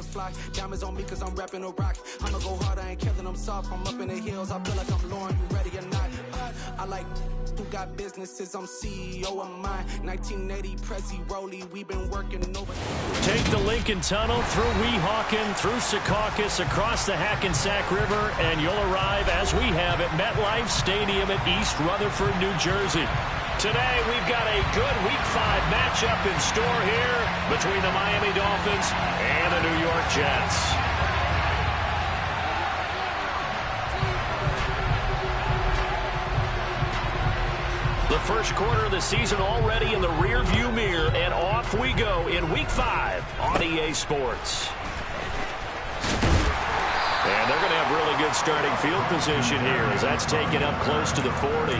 can fly. Diamonds on me cause I'm rapping a rock. I'ma go hard, I ain't killing them soft. I'm up in the hills, I feel like I'm Lauren, you ready or not? I like who got businesses, I'm CEO of mine. 1980 Prezi Rolly, we been working over. Take the Lincoln Tunnel through Weehawken, through Secaucus, across the Hackensack River, and you'll arrive, as we have, at MetLife Stadium at East Rutherford, New Jersey. Today, we've got a good Week 5 matchup in store here between the Miami Dolphins and the New York Jets. The first quarter of the season already in the rearview mirror, and off we go in Week 5 on EA Sports. And they're going to have really good starting field position here as that's taken up close to the 40.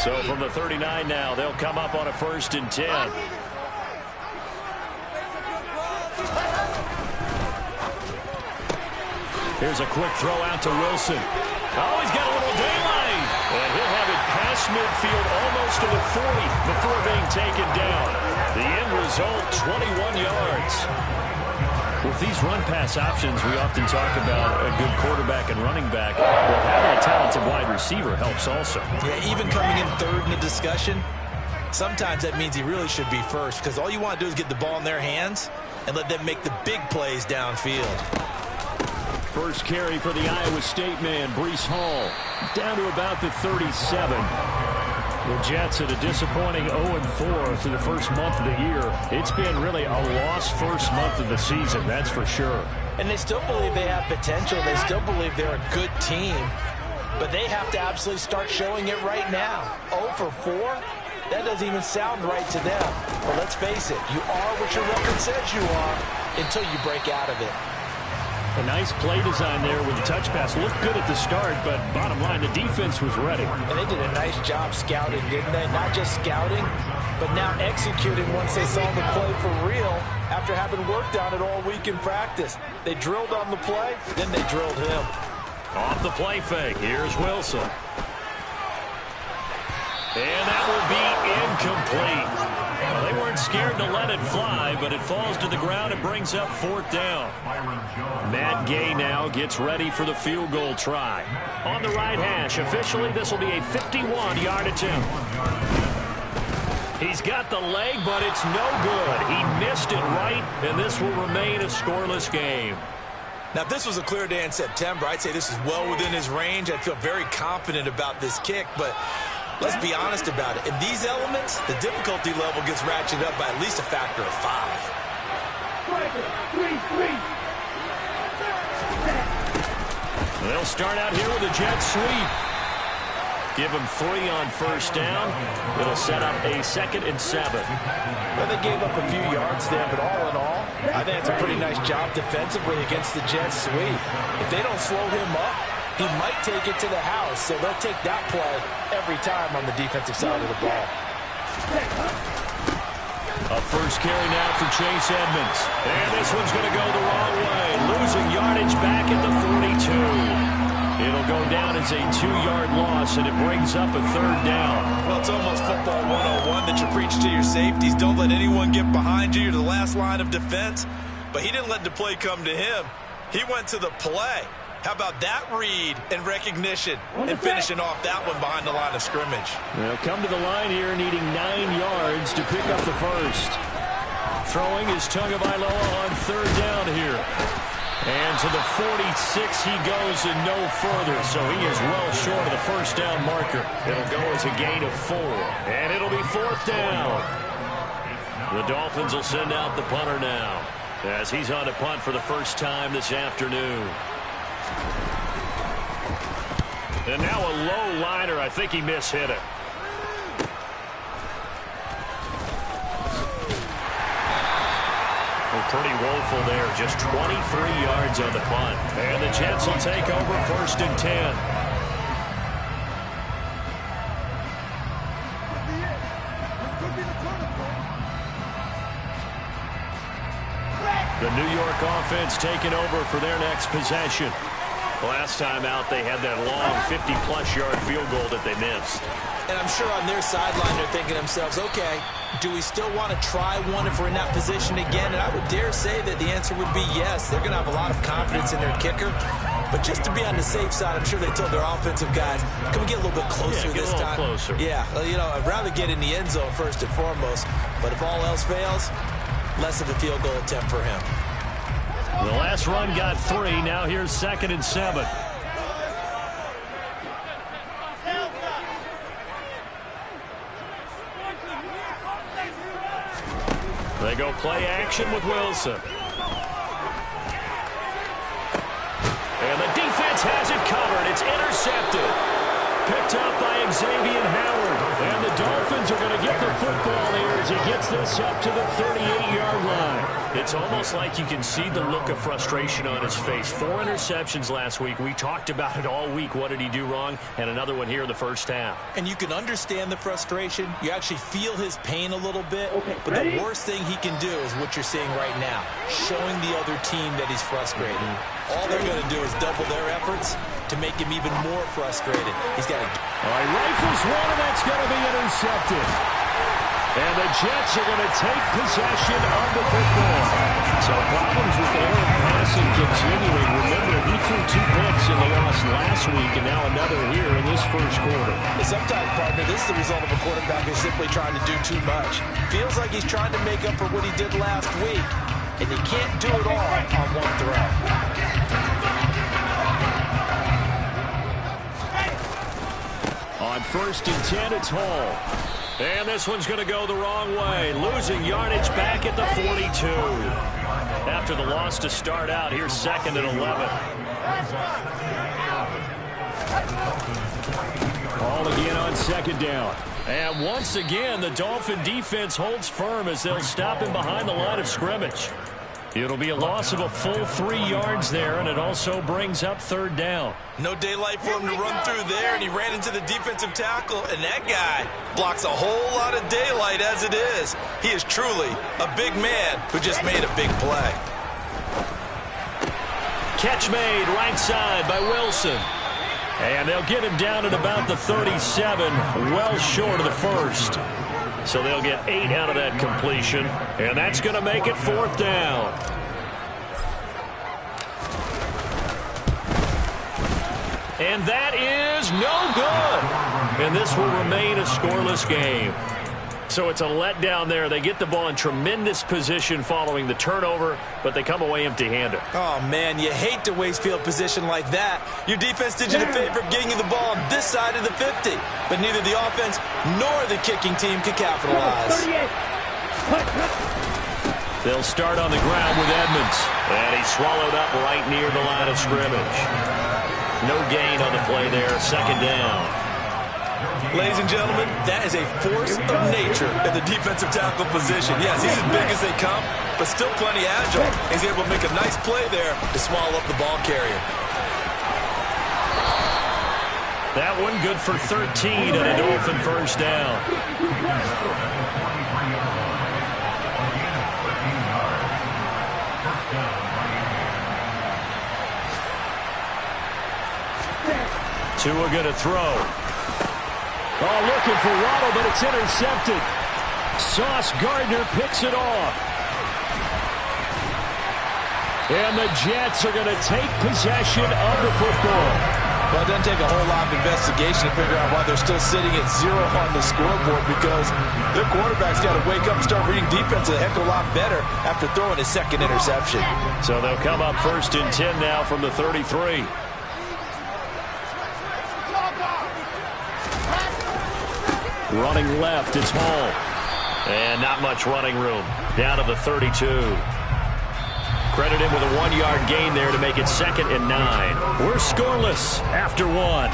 So from the 39 now, they'll come up on a 1st and 10. Here's a quick throw out to Wilson. Oh, he's got a little daylight. And he'll have it past midfield almost to the 40 before being taken down. The end result, 21 yards. With these run-pass options, we often talk about a good quarterback and running back. Well, having a talented wide receiver helps also. Yeah, even coming in third in the discussion, sometimes that means he really should be first because all you want to do is get the ball in their hands and let them make the big plays downfield. First carry for the Iowa State man, Breece Hall, down to about the 37. The Jets at a disappointing 0-4 through the first month of the year. It's been really a lost first month of the season, that's for sure. And they still believe they have potential. They still believe they're a good team. But they have to absolutely start showing it right now. 0-4? That doesn't even sound right to them. But let's face it, you are what your record says you are until you break out of it. A nice play design there with the touch pass. Looked good at the start, but bottom line, the defense was ready. And they did a nice job scouting, didn't they? Not just scouting, but now executing once they saw the play for real after having worked on it all week in practice. They drilled on the play, then they drilled him. Off the play fake, here's Wilson. And that will be incomplete. Well, they weren't scared to let it fly, but it falls to the ground and brings up 4th down. Matt Gay now gets ready for the field goal try. On the right hash, officially this will be a 51-yard attempt. He's got the leg, but it's no good. He missed it right, and this will remain a scoreless game. Now, if this was a clear day in September, I'd say this is well within his range. I'd feel very confident about this kick, but let's be honest about it. In these elements, the difficulty level gets ratcheted up by at least a factor of 5. They'll start out here with a jet sweep. Give him 3 on 1st down. It'll set up a 2nd and 7. Well, they gave up a few yards there, but all in all, I think it's a pretty nice job defensively against the jet sweep. If they don't slow him up, he might take it to the house, so they'll take that play every time on the defensive side of the ball. A first carry now for Chase Edmonds. And this one's going to go the wrong way. Losing yardage back at the 42. It'll go down as a 2-yard loss, and it brings up a 3rd down. Well, it's almost football 101 that you preach to your safeties. Don't let anyone get behind you. You're the last line of defense. But he didn't let the play come to him. He went to the play. How about that read and recognition and finishing off that one behind the line of scrimmage? They'll come to the line here needing 9 yards to pick up the first. Throwing is Tagovailoa on 3rd down here. And to the 46 he goes and no further, so he is well short of the 1st down marker. It'll go as a gain of 4, and it'll be 4th down. The Dolphins will send out the punter now as he's on to punt for the first time this afternoon. And now a low liner. I think he mishit it. Pretty woeful there. Just 23 yards on the punt. And the Jets will take over 1st and 10. New York offense taking over for their next possession. Last time out, they had that long 50-plus yard field goal that they missed. And I'm sure on their sideline they're thinking to themselves, okay, do we still want to try one if we're in that position again? And I would dare say that the answer would be yes. They're going to have a lot of confidence in their kicker. But just to be on the safe side, I'm sure they told their offensive guys, can we get a little bit closer this time? Closer. Yeah, you know, I'd rather get in the end zone first and foremost. But if all else fails, less of a field goal attempt for him. The last run got 3. Now here's 2nd and 7. They go play action with Wilson. And the defense has it covered. It's intercepted. Picked up by Xavier Howard. And the Dolphins are going to get the football here as he gets this up to the 38-yard line. It's almost like you can see the look of frustration on his face. 4 interceptions last week. We talked about it all week. What did he do wrong? And another one here in the first half. And you can understand the frustration. You actually feel his pain a little bit. But the worst thing he can do is what you're seeing right now, showing the other team that he's frustrated. All they're going to do is double their efforts to make him even more frustrated. He's got to... All right, rifles one, and that's going to be intercepted. And the Jets are going to take possession of the football. So problems with Aaron passing continuing. Remember, he threw 2 picks in the loss last week, and now another here in this first quarter. Sometimes, partner, this is the result of a quarterback who's simply trying to do too much. Feels like he's trying to make up for what he did last week, and you can't do it all on one throw. On 1st and 10, it's Hall. And this one's going to go the wrong way. Losing yardage back at the 42. After the loss to start out, here's 2nd and 11. Ball again on 2nd down. And once again, the Dolphin defense holds firm as they'll stop him behind the line of scrimmage. It'll be a loss of a full 3 yards there, and it also brings up 3rd down. No daylight for him to run through there, and he ran into the defensive tackle, and that guy blocks a whole lot of daylight as it is. He is truly a big man who just made a big play. Catch made right side by Wilson. And they'll get him down at about the 37, well short of the first. So they'll get 8 out of that completion, and that's going to make it 4th down. And that is no good. And this will remain a scoreless game. So it's a letdown there. They get the ball in tremendous position following the turnover, but they come away empty-handed. Oh, man, you hate to waste field position like that. Your defense did you the favor of getting you the ball on this side of the 50, but neither the offense nor the kicking team could capitalize. They'll start on the ground with Edmonds, and he's swallowed up right near the line of scrimmage. No gain on the play there, 2nd down. Ladies and gentlemen, that is a force of nature in the defensive tackle position. Yes, he's as big as they come, but still plenty agile. He's able to make a nice play there to swallow up the ball carrier. That one good for 13 and a Dolphin 1st down. Tua going to throw. Oh, looking for Waddle, but it's intercepted. Sauce Gardner picks it off. And the Jets are going to take possession of the football. Well, it doesn't take a whole lot of investigation to figure out why they're still sitting at 0 on the scoreboard, because their quarterback's got to wake up and start reading defense a heck of a lot better after throwing his 2nd interception. So they'll come up 1st and 10 now from the 33. Running left, it's Hall. And not much running room. Down to the 32. Credit him with a 1-yard gain there to make it 2nd and 9. We're scoreless after 1.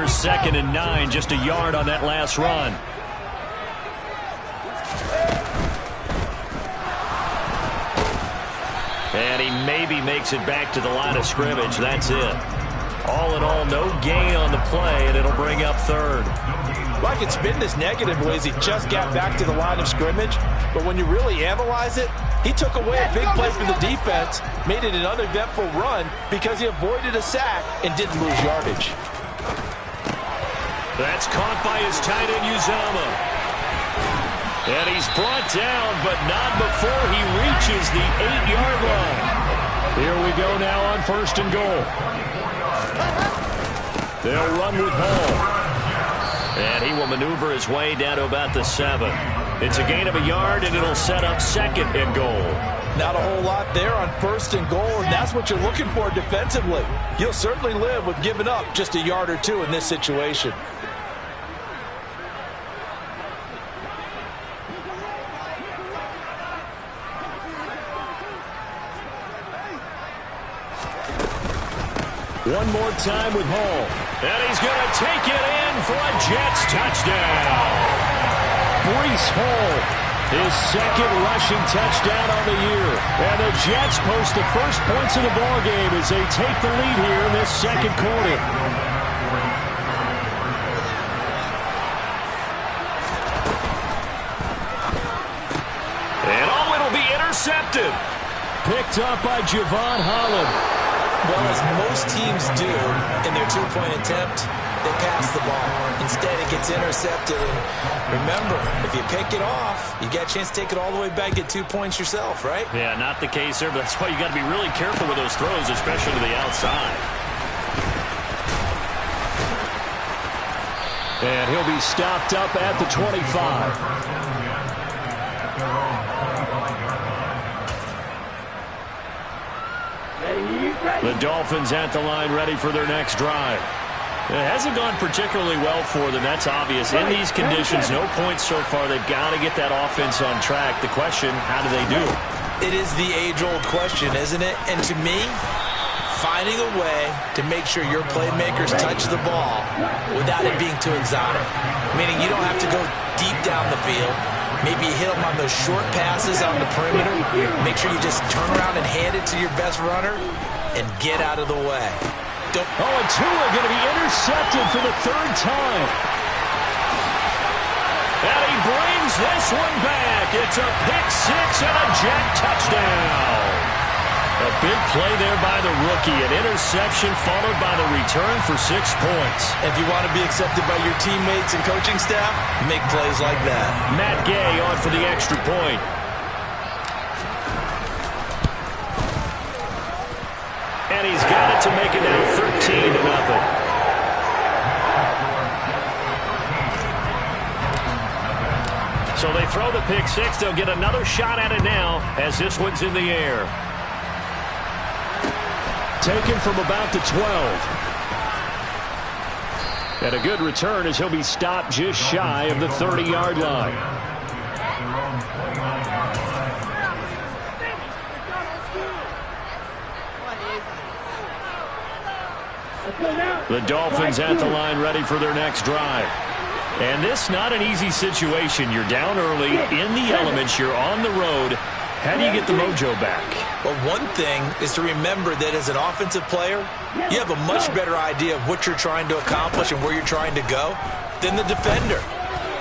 Here's 2nd and 9, just a yard on that last run. And he maybe makes it back to the line of scrimmage. That's it. All in all, no gain on the play, and it'll bring up 3rd. Like it's been this negative, Liz. He just got back to the line of scrimmage. But when you really analyze it, he took away a big play for the defense, made it an uneventful run because he avoided a sack and didn't lose yardage. That's caught by his tight end, Uzomah. And he's brought down, but not before he reaches the 8-yard line. Here we go now on 1st and goal. They'll run with Hall. And he will maneuver his way down to about the 7. It's a gain of a yard, and it'll set up 2nd and goal. Not a whole lot there on 1st and goal, and that's what you're looking for defensively. You'll certainly live with giving up just a yard or 2 in this situation. One more time with Hall. And he's going to take it in for a Jets touchdown. Breece Hall, his 2nd rushing touchdown on the year. And the Jets post the first points of the ballgame as they take the lead here in this 2nd quarter. And it'll be intercepted. Picked up by Javon Holland. Well, as most teams do in their 2-point attempt, they pass the ball. Instead, it gets intercepted. And remember, if you pick it off, you get a chance to take it all the way back, get 2 points yourself, right? Yeah, not the case there, but that's why you got to be really careful with those throws, especially to the outside. And he'll be stopped up at the 25. The Dolphins at the line, ready for their next drive. It hasn't gone particularly well for them. That's obvious. In these conditions, no points so far. They've got to get that offense on track. The question, how do they do? It is the age-old question, isn't it? And to me, finding a way to make sure your playmakers touch the ball without it being too exotic. Meaning you don't have to go deep down the field. Maybe you hit them on those short passes on the perimeter. Make sure you just turn around and hand it to your best runner and get out of the way. And Tua going to be intercepted for the 3rd time. And he brings this one back. It's a pick-6 and a Jet touchdown. A big play there by the rookie. An interception followed by the return for 6 points. If you want to be accepted by your teammates and coaching staff, make plays like that. Matt Gay on for the extra point. And he's got it to make it now 13-0. So they throw the pick-6. They'll get another shot at it now as this one's in the air. Taken from about the 12. And a good return as he'll be stopped just shy of the 30-yard line. The Dolphins at the line ready for their next drive. And this not an easy situation. You're down early, in the elements, you're on the road. How do you get the mojo back? Well, one thing is to remember that as an offensive player, you have a much better idea of what you're trying to accomplish and where you're trying to go than the defender.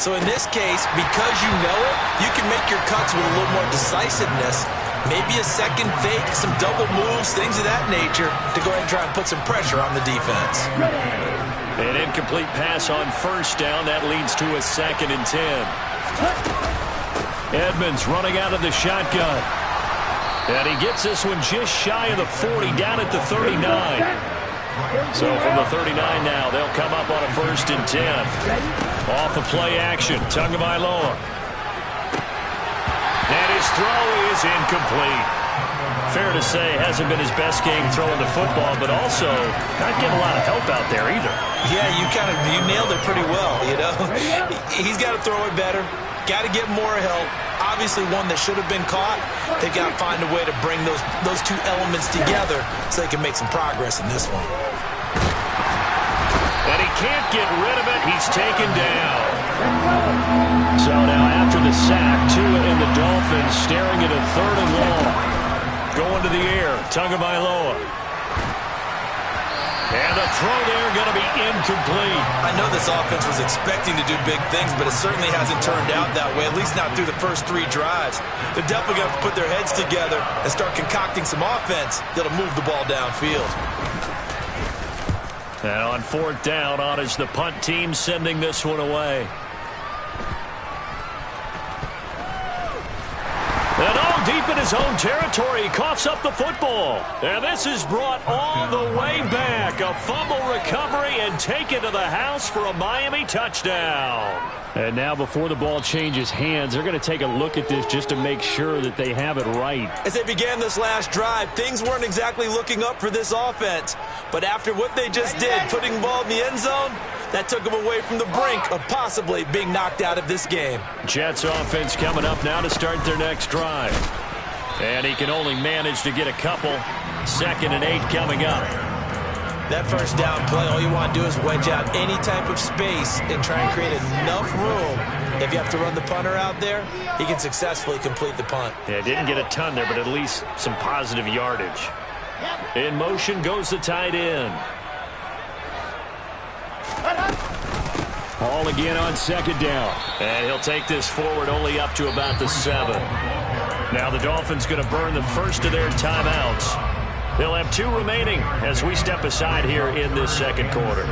So in this case, because you know it, you can make your cuts with a little more decisiveness. Maybe a second fake, some double moves, things of that nature to go ahead and try and put some pressure on the defense. An incomplete pass on first down. That leads to a 2nd and 10. Edmonds running out of the shotgun. And he gets this one just shy of the 40, down at the 39. So from the 39 now, they'll come up on a 1st and 10. Off of play action, Tagovailoa. And his throw is incomplete. Fair to say, hasn't been his best game throwing the football, but also not getting a lot of help out there either. Yeah, you nailed it pretty well, you know. He's got to throw it better. Got to get more help. Obviously one that should have been caught. They've got to find a way to bring those two elements together so they can make some progress in this one. And he can't get rid of it. He's taken down. So now after the sack, Tua and the Dolphins staring at a 3rd and long. Going to the air, Tagovailoa. And the throw there going to be incomplete. I know this offense was expecting to do big things, but it certainly hasn't turned out that way, at least not through the first 3 drives. They're definitely going to have to put their heads together and start concocting some offense that'll move the ball downfield. And on 4th down, on is the punt team sending this one away. And all deep in his own territory, he coughs up the football. And this is brought all the way back. A fumble recovery and taken to the house for a Miami touchdown. And now before the ball changes hands, they're going to take a look at this just to make sure that they have it right. As they began this last drive, things weren't exactly looking up for this offense. But after what they just did, putting the ball in the end zone, that took them away from the brink of possibly being knocked out of this game. Jets offense coming up now to start their next drive. And he can only manage to get a couple. 2nd and 8 coming up. That first down play, all you want to do is wedge out any type of space and try and create enough room. If you have to run the punter out there, he can successfully complete the punt. Yeah, didn't get a ton there, but at least some positive yardage. In motion goes the tight end. Hall again on 2nd down. And he'll take this forward only up to about the 7. Now the Dolphins going to burn the first of their timeouts. They'll have 2 remaining as we step aside here in this 2nd quarter.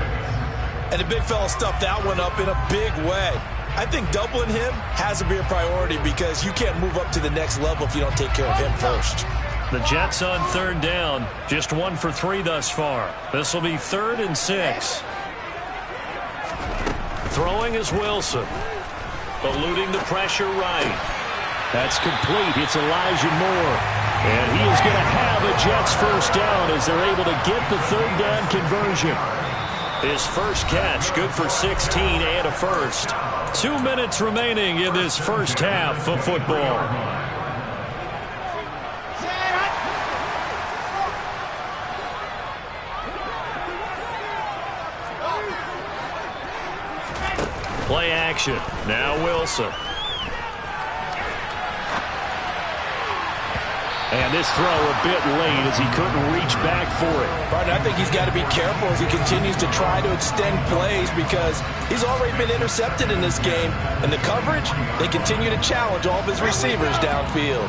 And the big fella stuffed that one up in a big way. I think doubling him has to be a priority because you can't move up to the next level if you don't take care of him first. The Jets on 3rd down. Just 1 for 3 thus far. This will be 3rd and 6. Throwing is Wilson. Eluding the pressure right. That's complete. It's Elijah Moore. And he is going to have a Jets first down as they're able to get the 3rd down conversion. His first catch, good for 16 and a first. 2 minutes remaining in this first half of football. Play action. Now Wilson. And this throw a bit late as he couldn't reach back for it. Martin, I think he's got to be careful as he continues to try to extend plays because he's already been intercepted in this game. And the coverage, they continue to challenge all of his receivers downfield.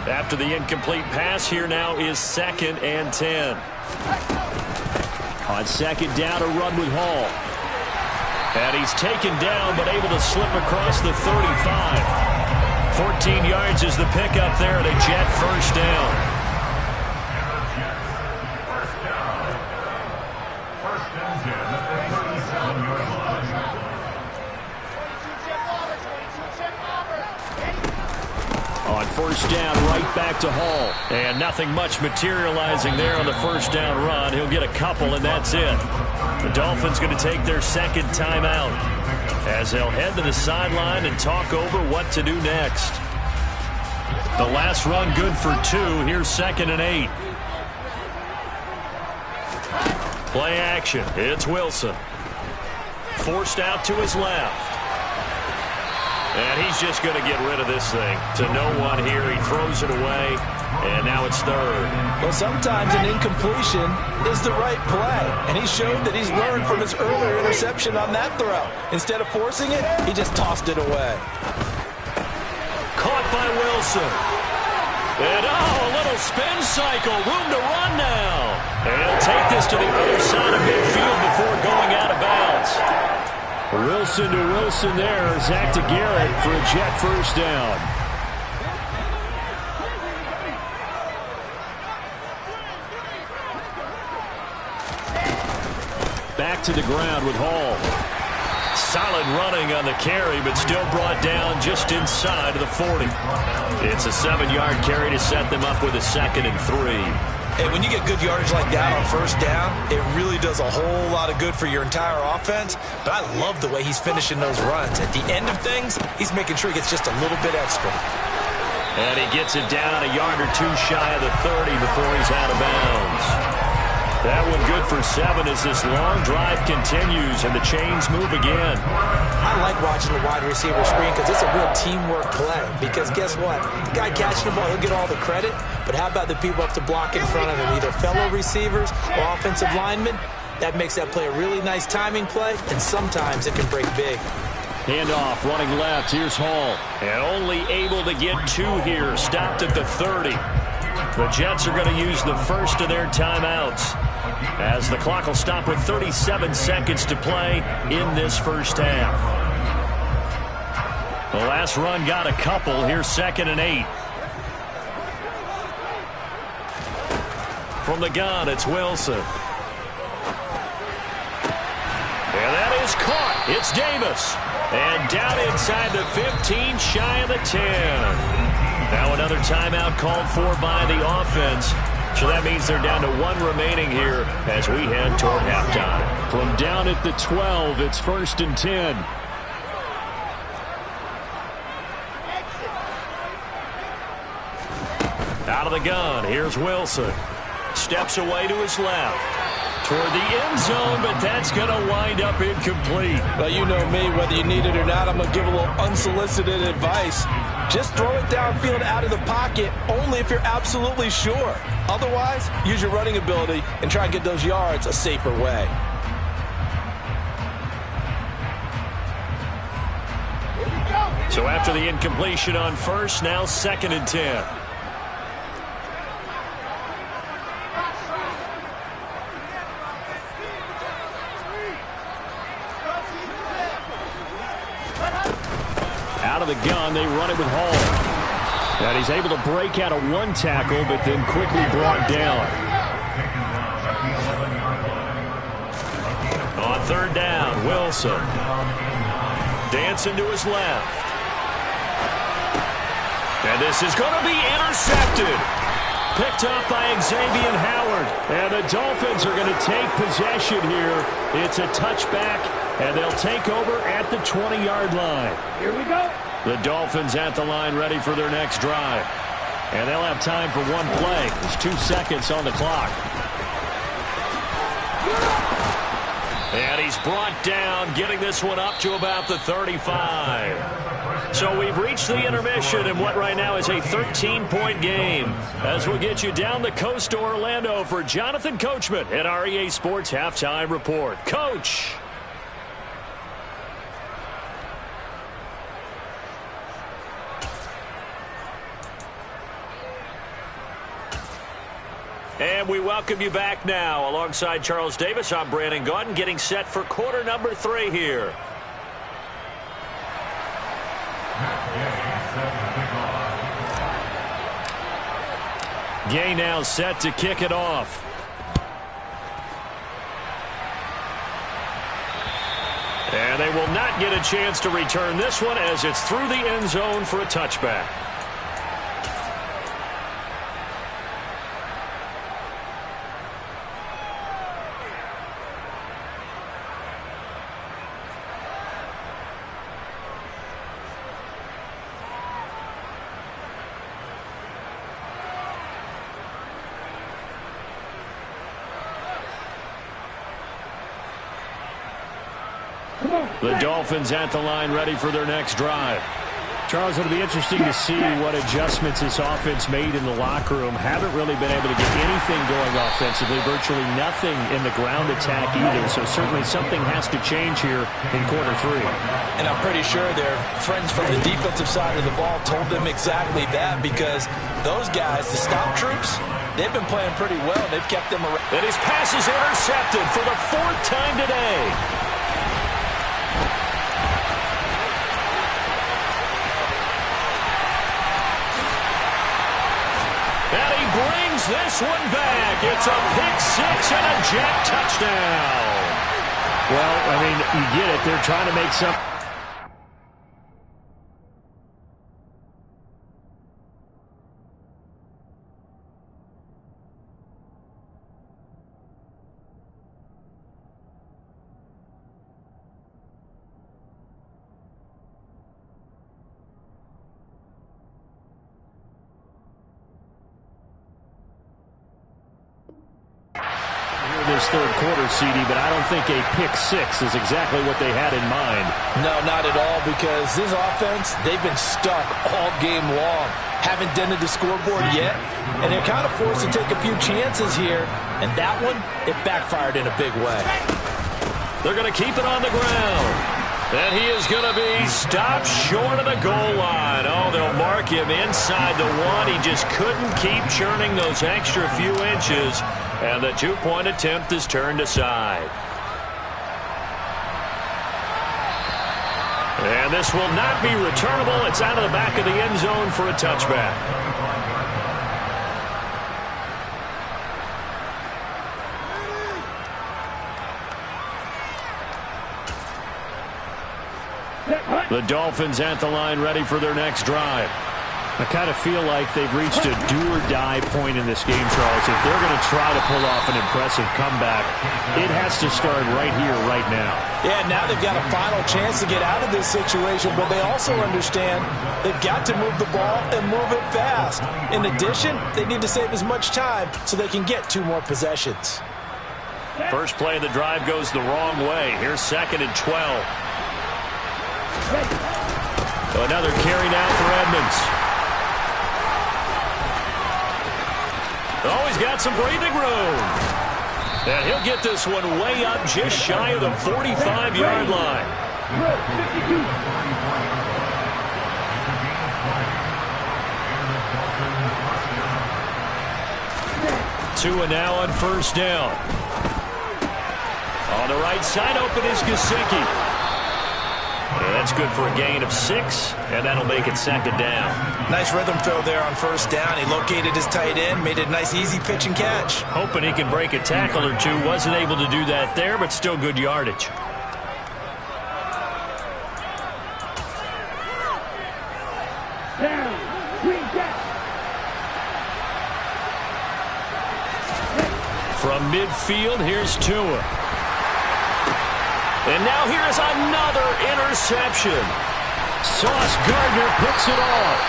After the incomplete pass, here now is 2nd and 10. On 2nd down, a run with Hall. And he's taken down but able to slip across the 35. 14 yards is the pickup there at a Jet first down. On 1st down, right back to Hall. And nothing much materializing there on the 1st down run. He'll get a couple, and that's it. The Dolphins going to take their 2nd timeout as they'll head to the sideline and talk over what to do next. The last run good for 2. Here's 2nd and 8. Play action. It's Wilson. Forced out to his left. And he's just going to get rid of this thing. To no one here. He throws it away. And now it's 3rd. Well, sometimes an incompletion is the right play. And he showed that he's learned from his earlier interception on that throw. Instead of forcing it, he just tossed it away. Caught by Wilson. And a little spin cycle. Room to run now. And he'll take this to the other side of midfield before going out of bounds. Wilson to Wilson there. Zach to Garrett for a Jet first down. Back to the ground with Hall. Solid running on the carry, but still brought down just inside of the 40. It's a 7-yard carry to set them up with a 2nd and 3. Hey, when you get good yardage like that on 1st down, it really does a whole lot of good for your entire offense. But I love the way he's finishing those runs. At the end of things, he's making sure he gets just a little bit extra. And he gets it down a yard or 2 shy of the 30 before he's out of bounds. That one good for 7 as this long drive continues and the chains move again. I like watching the wide receiver screen because it's a real teamwork play. Because guess what? The guy catching the ball, he'll get all the credit. But how about the people up to block in front of him, either fellow receivers or offensive linemen? That makes that play a really nice timing play, and sometimes it can break big. Handoff, running left. Here's Hall. And only able to get 2 here. Stopped at the 30. The Jets are going to use the first of their timeouts, as the clock will stop with 37 seconds to play in this first half. The last run got a couple. Here's 2nd and 8. From the gun, it's Wilson. And that is caught. It's Davis. And down inside the 15, shy of the 10. Now another timeout called for by the offense. So that means they're down to 1 remaining here as we head toward halftime. From down at the 12, it's 1st and 10. Out of the gun, here's Wilson. Steps away to his left. Toward the end zone, but that's going to wind up incomplete. Well, you know me, whether you need it or not, I'm going to give a little unsolicited advice. Just throw it downfield out of the pocket, only if you're absolutely sure. Otherwise, use your running ability and try and get those yards a safer way. So after the incompletion on first, now 2nd and 10. Out of the gun, they run it with Hall. And he's able to break out of 1 tackle, but then quickly brought down. On 3rd down, Wilson. Dancing to his left. And this is going to be intercepted. Picked up by Xavier Howard. And the Dolphins are going to take possession here. It's a touchback, and they'll take over at the 20-yard line. Here we go. The Dolphins at the line ready for their next drive. And they'll have time for 1 play. There's 2 seconds on the clock. And he's brought down, getting this one up to about the 35. So we've reached the intermission in what right now is a 13-point game, as we'll get you down the coast to Orlando for Jonathan Coachman at our EA Sports Halftime Report. Coach. And we welcome you back now. Alongside Charles Davis, I'm Brandon Gaudin, getting set for quarter number 3 here. Gay now set to kick it off. And they will not get a chance to return this one as it's through the end zone for a touchback. The Dolphins at the line ready for their next drive. Charles, it'll be interesting to see what adjustments this offense made in the locker room. Haven't really been able to get anything going offensively, virtually nothing in the ground attack either. So certainly something has to change here in quarter 3. And I'm pretty sure their friends from the defensive side of the ball told them exactly that, because those guys, the stop troops, they've been playing pretty well. They've kept them around. And his pass is intercepted for the 4th time today. Brings this one back. It's a pick 6 and a Jet touchdown. Well, I mean, you get it. They're trying to make some. this third quarter, CD, but I don't think a pick-6 is exactly what they had in mind. No, not at all, because this offense, they've been stuck all game long. Haven't dented the scoreboard yet, and they're kind of forced to take a few chances here, and that one, it backfired in a big way. They're going to keep it on the ground. And he is going to be stopped short of the goal line. Oh, they'll mark him inside the 1. He just couldn't keep churning those extra few inches, and the two-point attempt is turned aside. And this will not be returnable. It's out of the back of the end zone for a touchback. The Dolphins at the line, ready for their next drive. I kind of feel like they've reached a do-or-die point in this game, Charles. If they're going to try to pull off an impressive comeback, it has to start right here, right now. Yeah, now they've got a final chance to get out of this situation, but they also understand they've got to move the ball and move it fast. In addition, they need to save as much time so they can get 2 more possessions. First play of the drive goes the wrong way. Here's 2nd and 12. Another carry now for Edmonds. Oh, he's got some breathing room. And he'll get this one way up just shy of the 45-yard line. Tua now on first down. On the right side, open is Gesicki. And that's good for a gain of 6, and that'll make it 2nd down. Nice rhythm throw there on first down. He located his tight end, made it a nice, easy pitch and catch. Hoping he can break a tackle or two. Wasn't able to do that there, but still good yardage. From midfield, here's Tua. And now here's another interception. Sauce Gardner picks it off.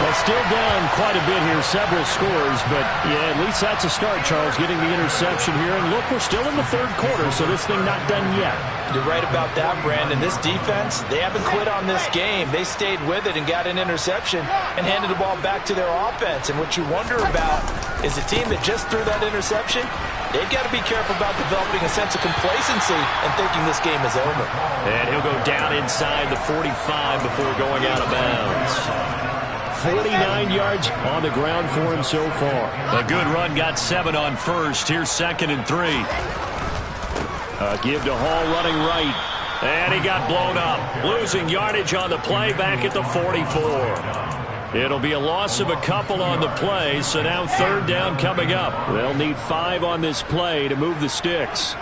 Well, still down quite a bit here, several scores, but yeah, at least that's a start, Charles, getting the interception here. And look, we're still in the third quarter, so this thing not done yet. You're right about that, Brandon. This defense, they haven't quit on this game. They stayed with it and got an interception and handed the ball back to their offense. And what you wonder about is a team that just threw that interception, they've got to be careful about developing a sense of complacency and thinking this game is over. And he'll go down inside the 45 before going out of bounds. 49 yards on the ground for him so far. A good run, got 7 on first. Here's 2nd and 3. Give to Hall running right. And he got blown up. Losing yardage on the play back at the 44. It'll be a loss of a couple on the play, so now 3rd down coming up. They'll need 5 on this play to move the sticks.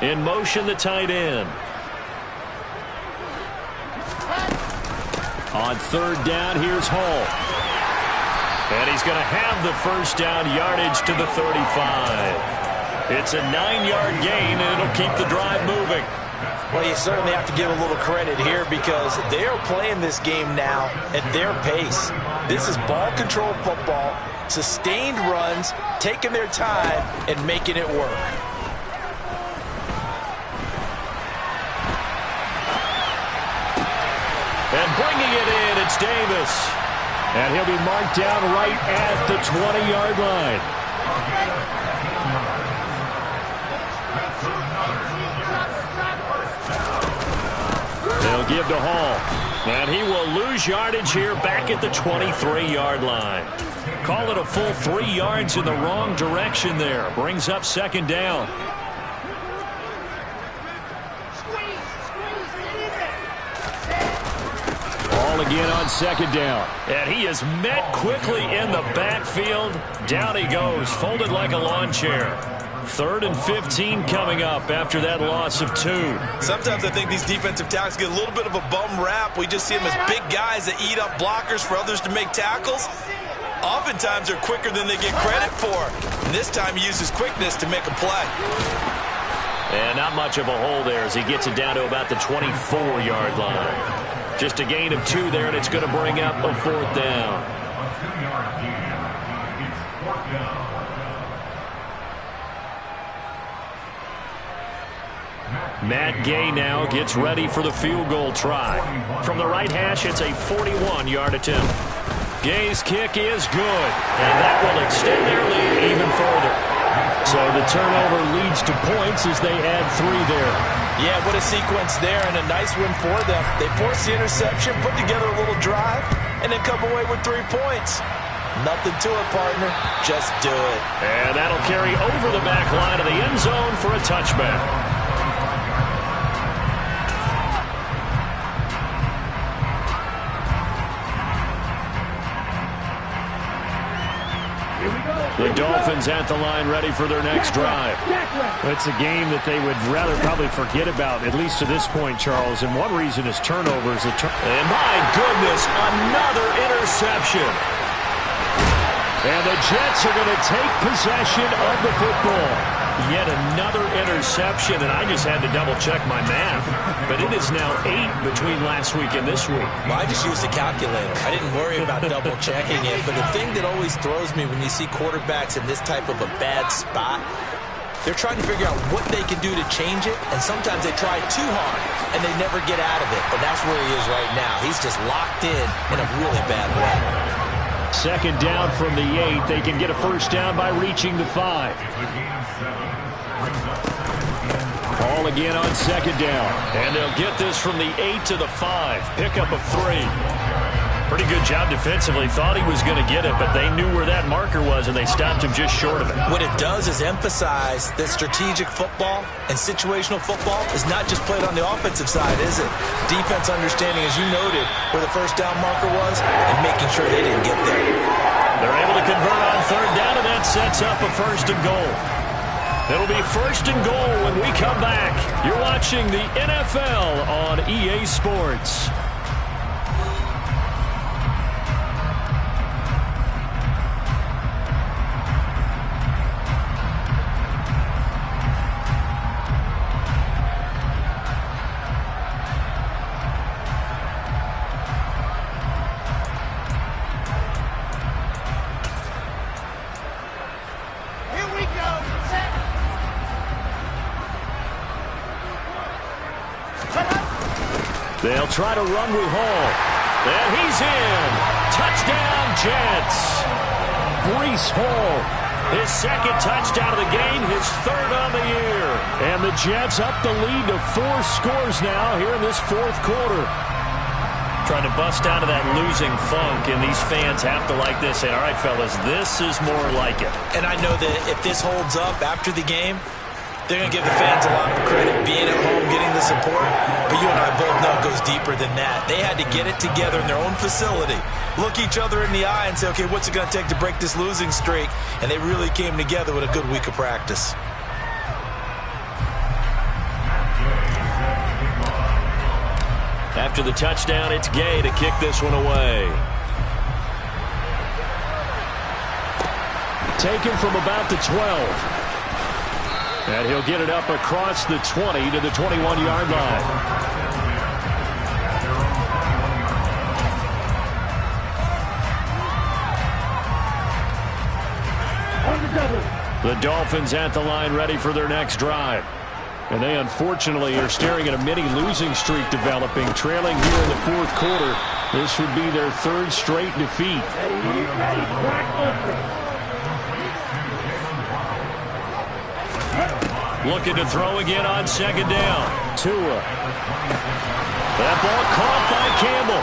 In motion, the tight end. On 3rd down, here's Hall. And he's going to have the first down yardage to the 35. It's a 9-yard gain, and it'll keep the drive moving. Well, you certainly have to give a little credit here because they are playing this game now at their pace. This is ball control football, sustained runs, taking their time, and making it work. And bringing it in, it's Davis. And he'll be marked down right at the 20-yard line. They'll give to Hall. And he will lose yardage here back at the 23-yard line. Call it a full 3 yards in the wrong direction there. Brings up 2nd down. Ball again on 2nd down. And he is met quickly in the backfield. Down he goes, folded like a lawn chair. 3rd and 15 coming up after that loss of 2. Sometimes I think these defensive tackles get a little bit of a bum rap. We just see them as big guys that eat up blockers for others to make tackles. Oftentimes they're quicker than they get credit for. And this time he uses quickness to make a play. And not much of a hole there as he gets it down to about the 24-yard line. Just a gain of 2 there, and it's going to bring up a 4th down. Matt Gay now gets ready for the field goal try. From the right hash, it's a 41-yard attempt. Gay's kick is good, and that will extend their lead even further. So the turnover leads to points as they add 3 there. Yeah, what a sequence there, and a nice win for them. They force the interception, put together a little drive, and then come away with 3 points. Nothing to it, partner. Just do it. And that'll carry over the back line of the end zone for a touchback. The Dolphins at the line ready for their next drive. It's a game that they would rather probably forget about, at least to this point, Charles. And one reason is turnovers. And my goodness, another interception. And the Jets are going to take possession of the football. Yet another interception, and I just had to double-check my math. But it is now 8 between last week and this week. Well, I just used a calculator. I didn't worry about double-checking it. But the thing that always throws me when you see quarterbacks in this type of a bad spot, they're trying to figure out what they can do to change it, and sometimes they try too hard, and they never get out of it. And that's where he is right now. He's just locked in a really bad way. Second down from the 8. They can get a first down by reaching the 5. Ball again on second down. And they'll get this from the 8 to the 5. Pickup of 3. Pretty good job defensively. Thought he was going to get it, but they knew where that marker was, and they stopped him just short of it. What it does is emphasize that strategic football and situational football is not just played on the offensive side, is it? Defense understanding, as you noted, where the first down marker was and making sure they didn't get there. They're able to convert on third down, and that sets up a first and goal. It'll be first and goal when we come back. You're watching the NFL on EA Sports. They'll try to run with Hall. And he's in. Touchdown, Jets. Breece Hall, his second touchdown of the game, his third on the year. And the Jets up the lead to 4 scores now here in this fourth quarter. Trying to bust out of that losing funk, and these fans have to like this. Say, all right, fellas, this is more like it. And I know that if this holds up after the game, they're going to give the fans a lot of credit, being at home, getting the support. But you and I both know it goes deeper than that. They had to get it together in their own facility, look each other in the eye and say, okay, what's it going to take to break this losing streak? And they really came together with a good week of practice. After the touchdown, it's Gay to kick this one away. Taken from about the 12. And he'll get it up across the 20 to the 21-yard line. The Dolphins at the line ready for their next drive. And they unfortunately are staring at a mini losing streak developing, trailing here in the fourth quarter. This would be their 3rd straight defeat. Looking to throw again on second down. Tua. That ball caught by Campbell.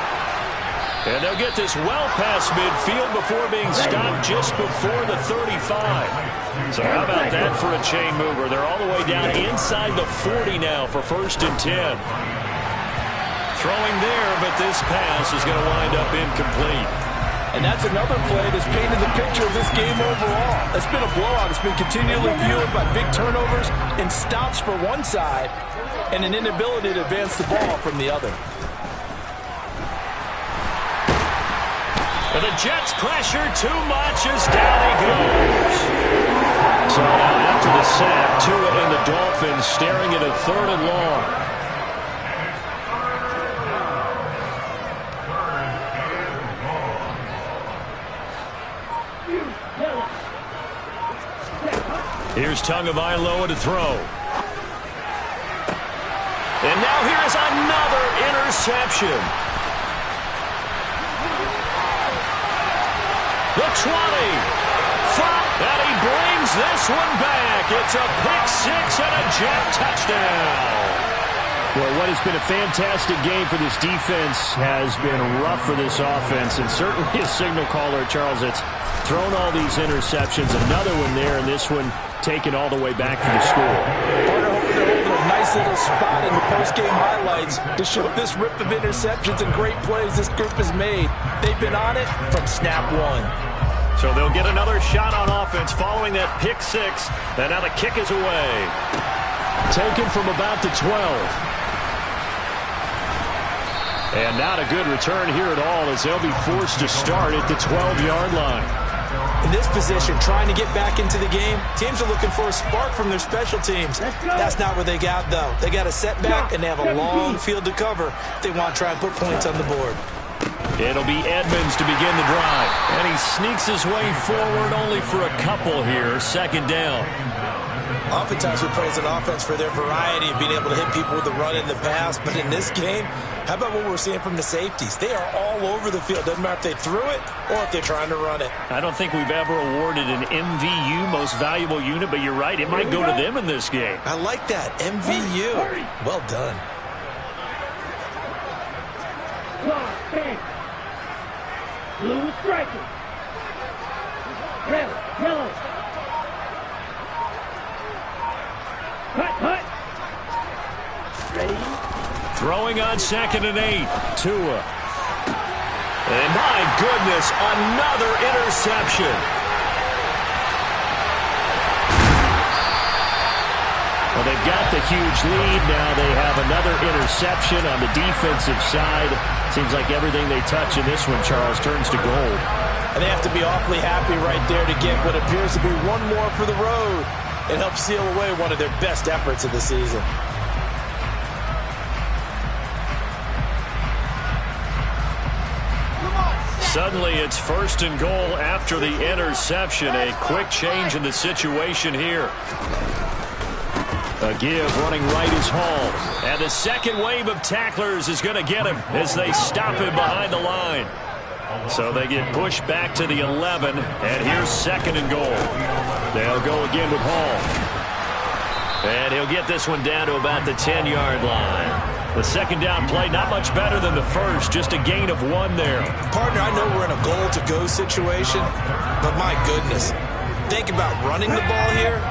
And they'll get this well past midfield before being stopped just before the 35. So how about that for a chain mover? They're all the way down inside the 40 now for 1st and 10. Throwing there, but this pass is going to wind up incomplete. And that's another play that's painted the picture of this game overall. It's been a blowout. It's been continually fueled by big turnovers and stops for one side and an inability to advance the ball from the other. And the Jets pressure too much as down he goes. So now after the sack, Tua and the Dolphins staring at a 3rd and long. Here's Tagovailoa to throw. And now here is another interception. The 20. And he brings this one back. It's a pick-6 and a Jet touchdown. Well, what has been a fantastic game for this defense has been rough for this offense, and certainly a signal caller, Charles, that's thrown all these interceptions. Another one there, and this one taken all the way back for the score. They're holding a nice little spot in the post-game highlights to show this rip of interceptions and great plays this group has made. They've been on it from snap one. So they'll get another shot on offense following that pick-6, and now the kick is away. Taken from about the 12. And not a good return here at all as they'll be forced to start at the 12-yard line. In this position, trying to get back into the game, teams are looking for a spark from their special teams. That's not what they got, though. They got a setback, and they have a long field to cover if they want to try and put points on the board. It'll be Edmonds to begin the drive. And he sneaks his way forward only for a couple here. Second down. Oftentimes we praise an offense for their variety of being able to hit people with the run and the pass. But in this game, how about what we're seeing from the safeties? They are all over the field. Doesn't matter if they threw it or if they're trying to run it. I don't think we've ever awarded an MVU, most valuable unit, but you're right. It might go to them in this game. I like that. MVU. Well done. Blue striker. Red, yellow. Hut. Ready? Throwing on 2nd and 8. Tua. And my goodness, another interception. Well, they've got the huge lead. Now they have another interception on the defensive side. Seems like everything they touch in this one, Charles, turns to gold. And they have to be awfully happy right there to get what appears to be one more for the road. It helps seal away one of their best efforts of the season. Suddenly it's 1st and goal after the interception. A quick change in the situation here. A give running right is Hall. And the second wave of tacklers is going to get him as they stop him behind the line. So they get pushed back to the 11, and here's 2nd and goal. They'll go again with Hall. And he'll get this one down to about the 10-yard line. The second down play, not much better than the first, just a gain of 1 there. Partner, I know we're in a goal-to-go situation, but my goodness, think about running the ball here.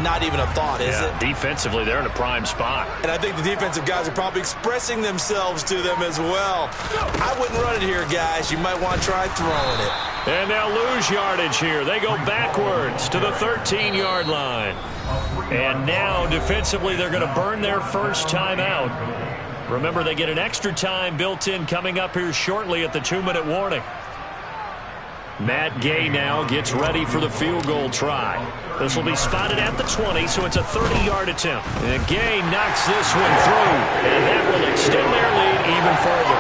Not even a thought, is it? Defensively, they're in a prime spot. And I think the defensive guys are probably expressing themselves to them as well. I wouldn't run it here, guys. You might want to try throwing it. And they'll lose yardage here. They go backwards to the 13-yard line. And now, defensively, they're going to burn their first time out. Remember, they get an extra time built in coming up here shortly at the 2-minute warning. Matt Gay now gets ready for the field goal try. This will be spotted at the 20, so it's a 30-yard attempt. And Gay knocks this one through, and that will extend their lead even further.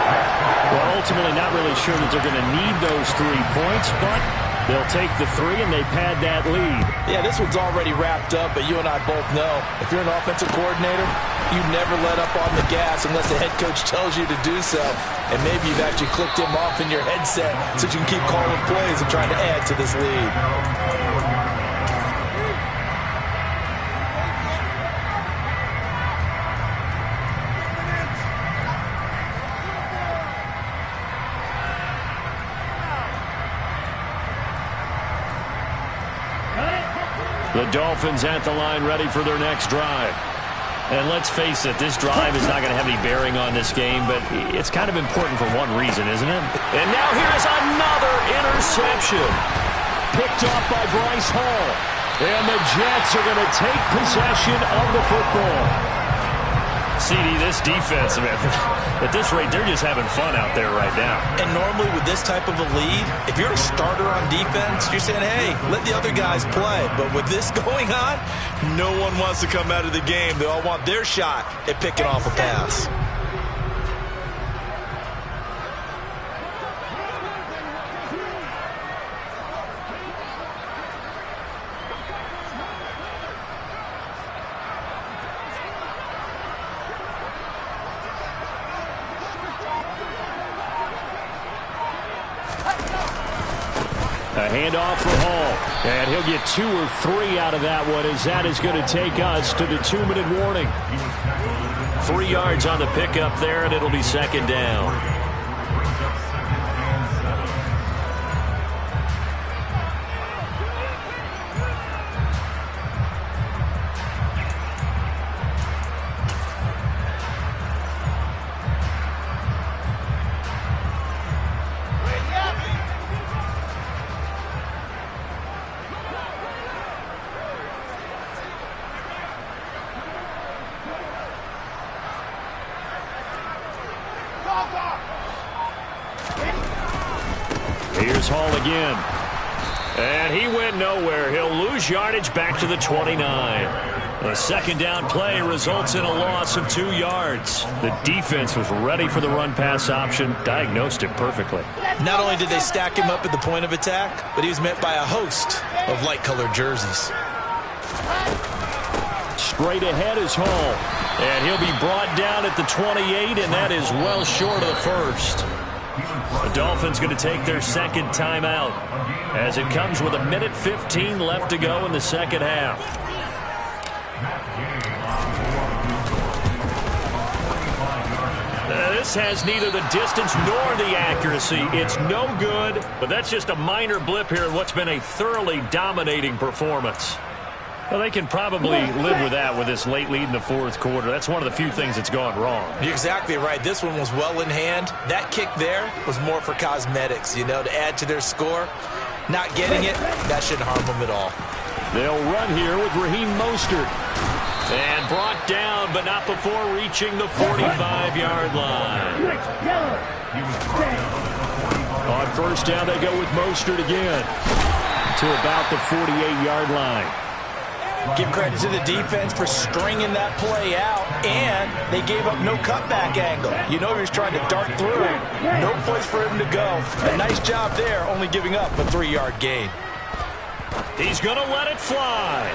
Well, ultimately not really sure that they're going to need those 3 points, but they'll take the 3 and they pad that lead. Yeah, this one's already wrapped up, but you and I both know if you're an offensive coordinator, you never let up on the gas unless the head coach tells you to do so. And maybe you've actually clicked him off in your headset so you can keep calling plays and trying to add to this lead. The Dolphins at the line ready for their next drive. And let's face it, this drive is not going to have any bearing on this game, but it's kind of important for one reason, isn't it? And now here's another interception. Picked off by Bryce Hall. And the Jets are going to take possession of the football. CD, this defense, man, at this rate, they're just having fun out there right now. And normally with this type of a lead, if you're a starter on defense, you're saying, hey, let the other guys play. But with this going on, no one wants to come out of the game. They all want their shot at picking off a pass. A handoff for Hall. And he'll get 2 or 3 out of that one, as that is going to take us to the 2-minute warning. 3 yards on the pickup there, and it'll be second down. Here's Hall again. And he went nowhere. He'll lose yardage back to the 29. A second down play results in a loss of 2 yards. The defense was ready for the run-pass option, diagnosed it perfectly. Not only did they stack him up at the point of attack, but he was met by a host of light-colored jerseys. Straight ahead is Hall. And he'll be brought down at the 28, and that is well short of the first. The Dolphins going to take their second timeout as it comes with 1:15 left to go in the second half. This has neither the distance nor the accuracy. It's no good, but that's just a minor blip here in what's been a thoroughly dominating performance. Well, they can probably live with that with this late lead in the fourth quarter. That's one of the few things that's gone wrong. You're exactly right. This one was well in hand. That kick there was more for cosmetics, you know, to add to their score. Not getting it, that shouldn't harm them at all. They'll run here with Raheem Mostert. And brought down, but not before reaching the 45-yard line. On first down, they go with Mostert again to about the 48-yard line. Give credit to the defense for stringing that play out, and they gave up no cutback angle. You know he was trying to dart through. No place for him to go. A nice job there, only giving up a 3-yard gain. He's going to let it fly.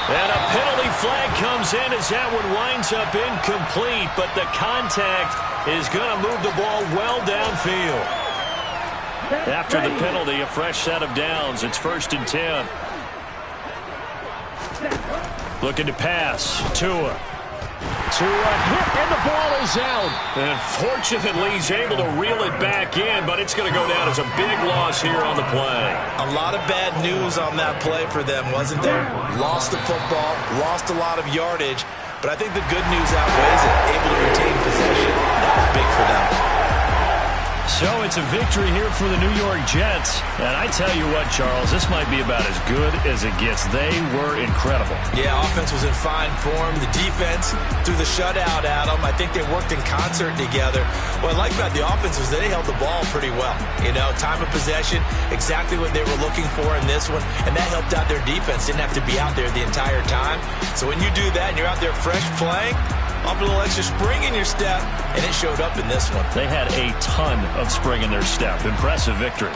And a penalty flag comes in as that one winds up incomplete, but the contact is going to move the ball well downfield. After the penalty, a fresh set of downs. It's 1st and 10. Looking to pass. Tua hit, and the ball is out. And fortunately, he's able to reel it back in, but it's going to go down as a big loss here on the play. A lot of bad news on that play for them, wasn't there? Lost the football, lost a lot of yardage, but I think the good news outweighs it. Able to retain possession. That was big for them. So it's a victory here for the New York Jets. And I tell you what, Charles, this might be about as good as it gets. They were incredible. Yeah, offense was in fine form. The defense threw the shutout at them. I think they worked in concert together. What I like about the offense was they held the ball pretty well. You know, time of possession, exactly what they were looking for in this one. And that helped out their defense. Didn't have to be out there the entire time. So when you do that and you're out there fresh playing, up a little extra spring in your step, and it showed up in this one. They had a ton of spring in their step. Impressive victory.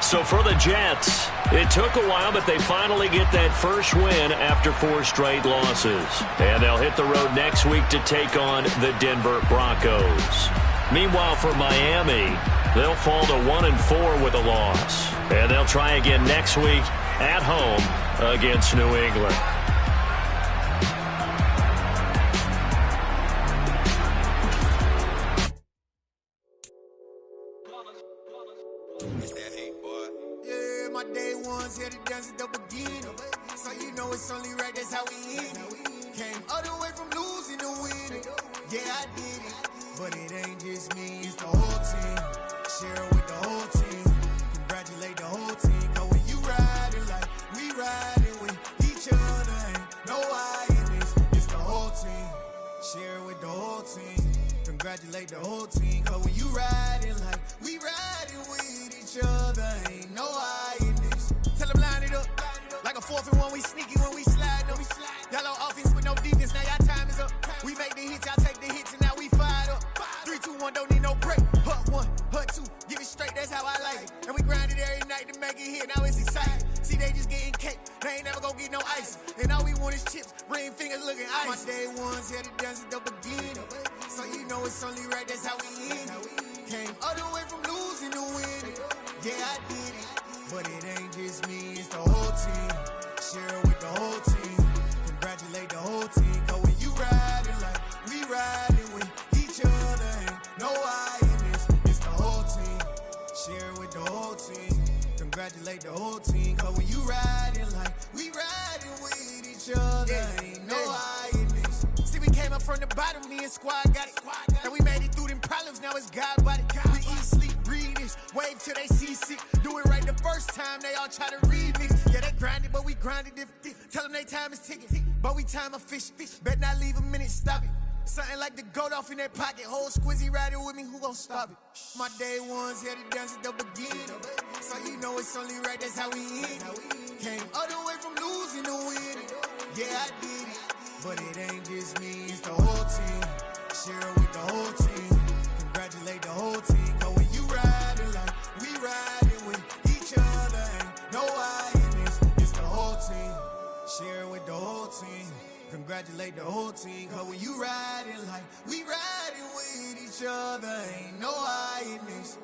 So for the Jets, it took a while, but they finally get that first win after 4 straight losses. And they'll hit the road next week to take on the Denver Broncos. Meanwhile, for Miami, they'll fall to 1-4 with a loss. And they'll try again next week at home against New England. Congratulate the whole team, cause when you riding like we riding with each other, ain't no I in this. Tell them line it up, like a 4th and 1, we sneaky when we slide them. Y'all on offense with no defense, now y'all time is up. We make the hits, y'all take the hits, and now we fired up. 3, 2, 1, don't need no break. Hut 1, hut 2, give it straight, that's how I like it. And we grind it every night to make it hit, now it's exciting. See, they just getting cake, they ain't never gonna get no ice. And all we want is chips, ring fingers looking ice. My day ones here to dance at the beginning. So you know it's only right, that's how we end. Came all the way from losing to winning. Yeah, I did it, but it ain't just me, it's the whole team. Share it with the whole team. Congratulate the whole team. Cause when you riding like we riding with each other, ain't no I in this, it's the whole team. Share it with the whole team. Congratulate the whole team. Cause when you riding like we riding with each other, ain't no I in this. See, we came up from the bottom, me and squad got it. And we made it through them problems, now it's God body. We eat, sleep, breathe this, wave till they see sick. Do it right the first time, they all try to remix. Yeah, they grinded, but we grinded different. Tell them they time is ticking, but we time a fish. Bet not leave a minute, stop it. Something like the goat off in their pocket. Whole squizzy riding with me, who gon' stop it? My day ones here to dance at the beginning. So you know it's only right, that's how we end. Came all the way from losing to winning. Yeah, I did it, but it ain't just me, it's the whole team. Share it with the whole team. Congratulate the whole team. Cause when you riding like we riding with each other, ain't no I in this, it's the whole team. Share it with the whole team. Congratulate the whole team. Cause when you riding like we riding with each other, ain't no I in this.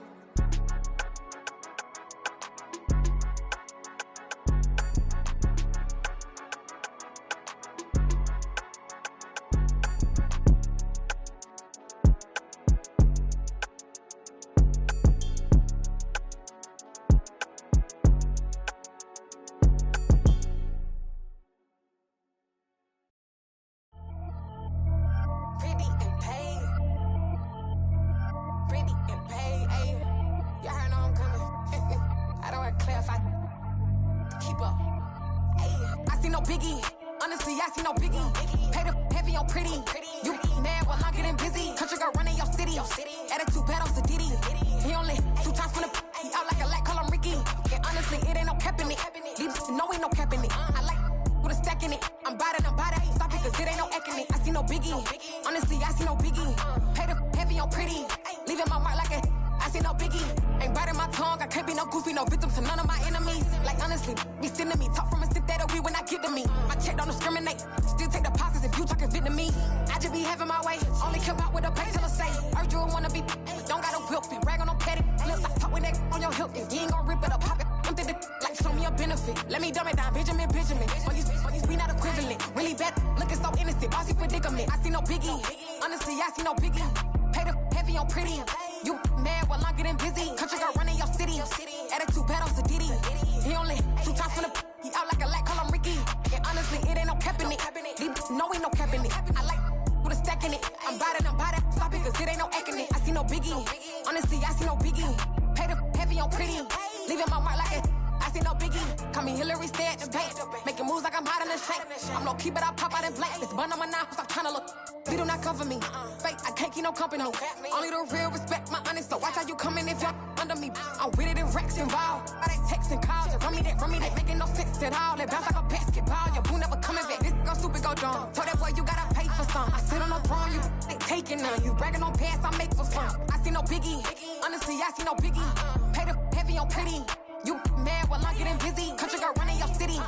Only the real respect my honest, so watch how you coming if you're under me. I'm with it in Rex involved. Why they texting calls and run me that, making no sense at all. They bounce like a basketball, your boo never coming back. This go stupid, go dumb. Told that boy you gotta pay for some. I sit on no throne, you ain't taking none. You bragging on past, I make for fun. I see no biggie, honestly I see no biggie. Pay the heavy on pretty. You mad while I'm getting busy. Country girl running your city.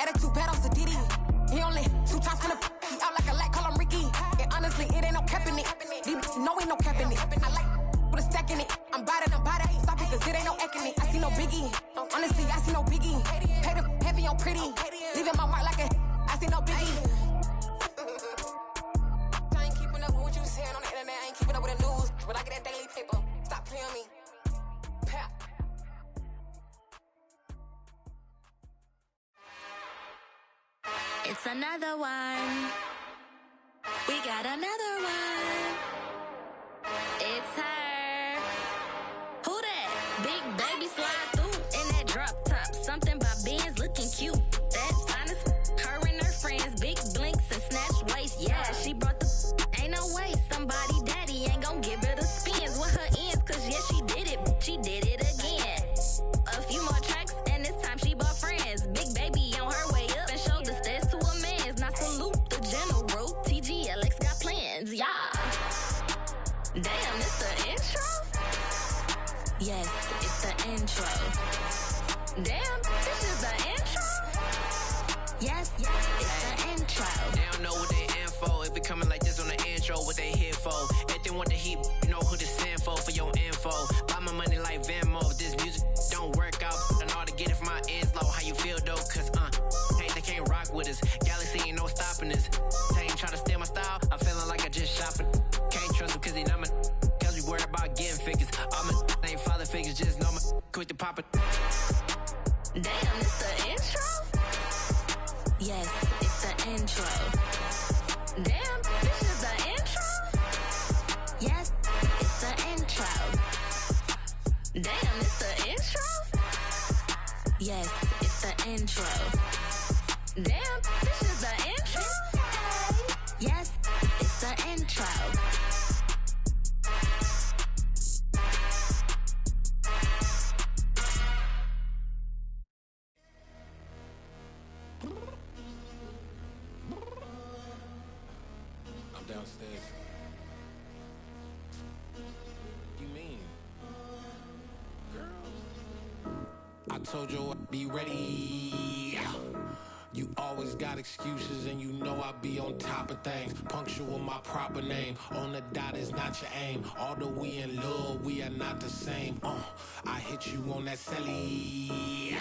Attitude bad on Sadiddy. He only 2 times from the he out like a light, call him Ricky. And honestly, it ain't no cap in it. No, ain't no cap in it. I like with a stack in it. I'm bout it. Stop it, cause it ain't no acting it. I see no biggie. Honestly, I see no biggie. Pay the heavy on pretty. Leaving my mark like a I see no biggie. I ain't keeping up with what you saying on the internet. I ain't keeping up with the news. But I get that daily paper. Stop playing me. Pap. It's another one. We got another one. It's her. Who that? Big baby slide through in that drop top. Something by Benz looking cute. That's honest. Her and her friends, big blinks and snatch waist. Yeah, she brought the ain't no way. Somebody daddy ain't gon' give her the spins with her ends. Cause yeah, she did it. She did it again. A few more tracks and this time she bought friends. Big baby on her way up and showed the stairs to a man's. Now salute the general. TGLX got plans, yeah. Damn, it's the intro? Yes, it's the intro. Damn, this is the intro? Yes, it's the intro. They don't know what they in for. If we coming like this on the intro, what they here for? If they want the heat, you know who to send for your info. Buy my money like Venmo. This music don't figures, just know my quick to pop it. Damn, it's the intro? Yes, it's the intro. Damn, this is the intro? Yes, it's the intro. Damn, it's the intro? Yes, it's the intro. Damn, this is the intro? Yes, it's the intro. I'm downstairs. You mean? Girl, I told you I'd be ready. You always got excuses and you know I be on top of things. Punctual my proper name. On the dot is not your aim. Although we in love, we are not the same. I hit you on that celly.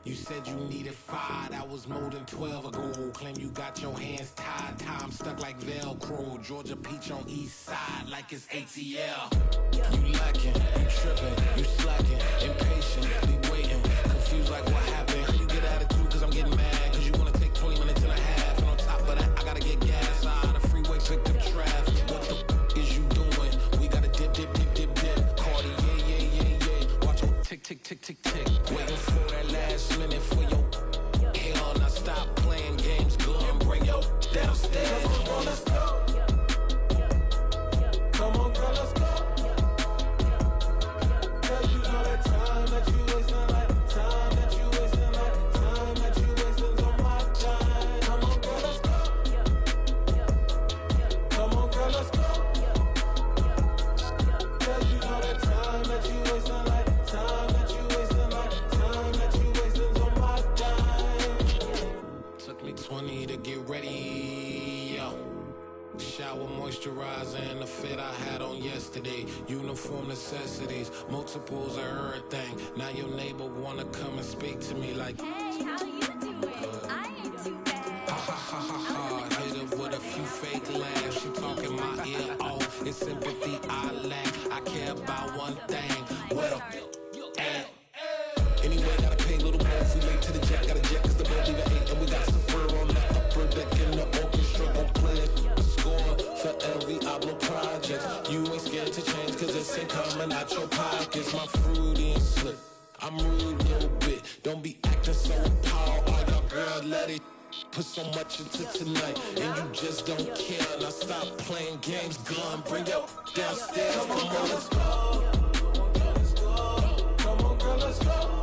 You said you needed 5, that was more than 12 ago. Claim you got your hands tied, time stuck like Velcro. Georgia Peach on east side like it's ATL. You lacking, you tripping, you slacking, impatient, be waiting, confused like what happened. You get attitude cause I'm getting mad, cause you wanna take 20 minutes and a half. And on top of that, I gotta get gas out of the freeway, pick up traffic. What the is you doing? We gotta dip, dip, dip, dip, dip. Cardi, yeah. Watch your tick, tick, tick, tick, tick. Waiting for that last minute for your hell. Now stop playing games, go and bring your downstairs. Come on, let's go. Come on, girl, let's go. Cause you know that time that you wasting, like time that you wasting, like time that you wasting on my time. Come on, girl, let's go. Come on, girl, let's go. Cause you know that time that you wasting, like time that you wasting, like time that you wasting on my time. Took me 20 to get ready, yo. Shower, moisturizer, and the fit I had on yesterday. Uniform necessities, multiples of everything. Now your neighbor wanna come and speak to me like, Hey, how you doing? I ain't too bad. ha ha ha ha ha. Hit her with a few fake laughs. She talking my ear off. It's sympathy I lack. I care about one thing. Well, at. Anyway, gotta pay a little more if we late to the jet. Got a jet cause the boat leave at 8. And we got Safir on that upper deck in the orchestra. Gon' play a score for every Ablo project. You ain't scared to change cause it's ain't coming out your pockets. My fruity and slip. I'm rude a little bit. Don't be acting so appalled. All y'all girl, let it put so much into tonight. And you just don't care. Now stop playing games. Gun, bring your downstairs. Come on, girl, let's go. Come on, girl, let's go.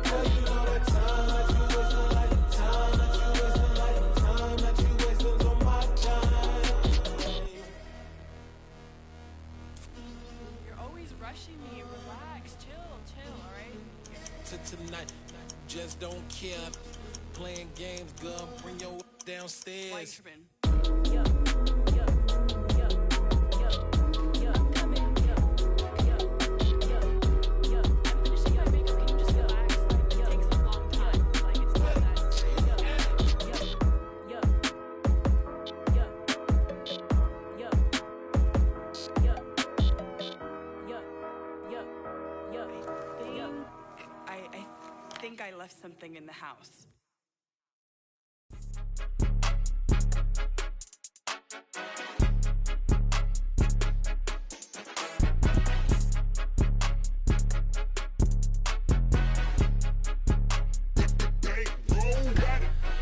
Cause you know that time that you wasting, like time that you wasting, like time that you wasting on my time. You're always rushing me. Relax, chill, alright? To tonight, just don't care. Playing games, girl, bring your downstairs. Why you tripping? I think I left something in the house.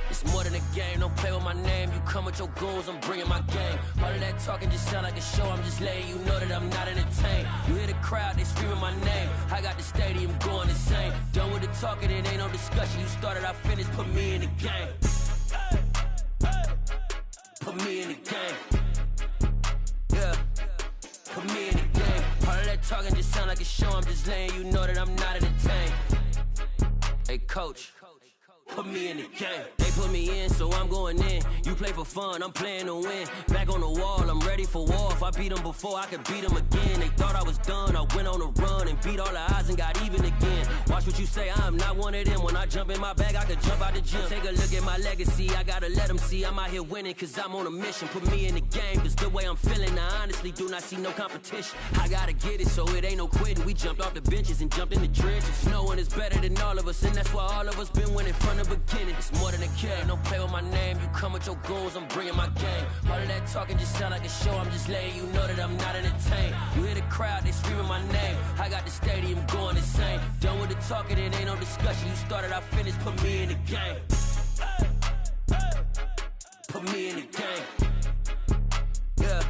It's more than a game, don't play with my name. You come with your goons, I'm bringing my game. All of that talking just sound like a show, I'm just letting you know that I'm not entertained. You hear the crowd, they screaming my name. I got the stadium going insane. Done with the talking, it ain't no discussion. You started, I finished, put me in the game. Put me in the game. Yeah, put me in the game. All of that talking just sound like a show, I'm just letting you know that I'm not entertained. Hey coach, put me in the game. They put me in, so I'm going in. You play for fun, I'm playing to win. Back on the wall, I'm ready for war. If I beat them before, I could beat them again. They thought I was done, I went on a run and beat all the odds and got even again. Watch what you say, I'm not one of them. When I jump in my bag, I could jump out the gym. Take a look at my legacy, I gotta let them see I'm out here winning, cause I'm on a mission. Put me in the game, cause the way I'm feeling, I honestly do not see no competition. I gotta get it, so it ain't no quitting. We jumped off the benches and jumped in the trenches. No one is better than all of us, and that's why all of us been winning from the beginning. It's more than a game, don't play with my name. You come with your goons, I'm bringing my game. All of that talking just sound like a show, I'm just letting you know that I'm not entertained. You hear the crowd, they screaming my name. I got the stadium going insane. Done with the talking, it ain't no discussion. You started, I finished, put me in the game. Put me in the game. Yeah,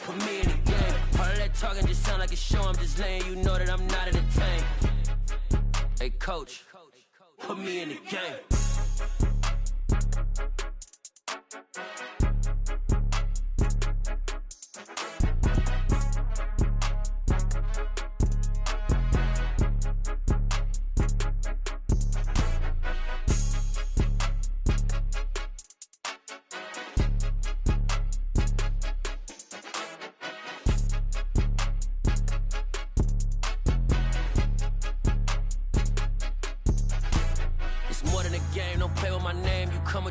put me in the game. All of that talking just sound like a show, I'm just letting you know that I'm not entertained. Hey coach, put me in the game.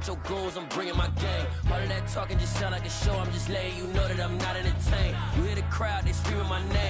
Your goons, I'm bringing my game. All of that talking just sound like a show, I'm just letting you know that I'm not entertained. You hear the crowd, they screaming my name.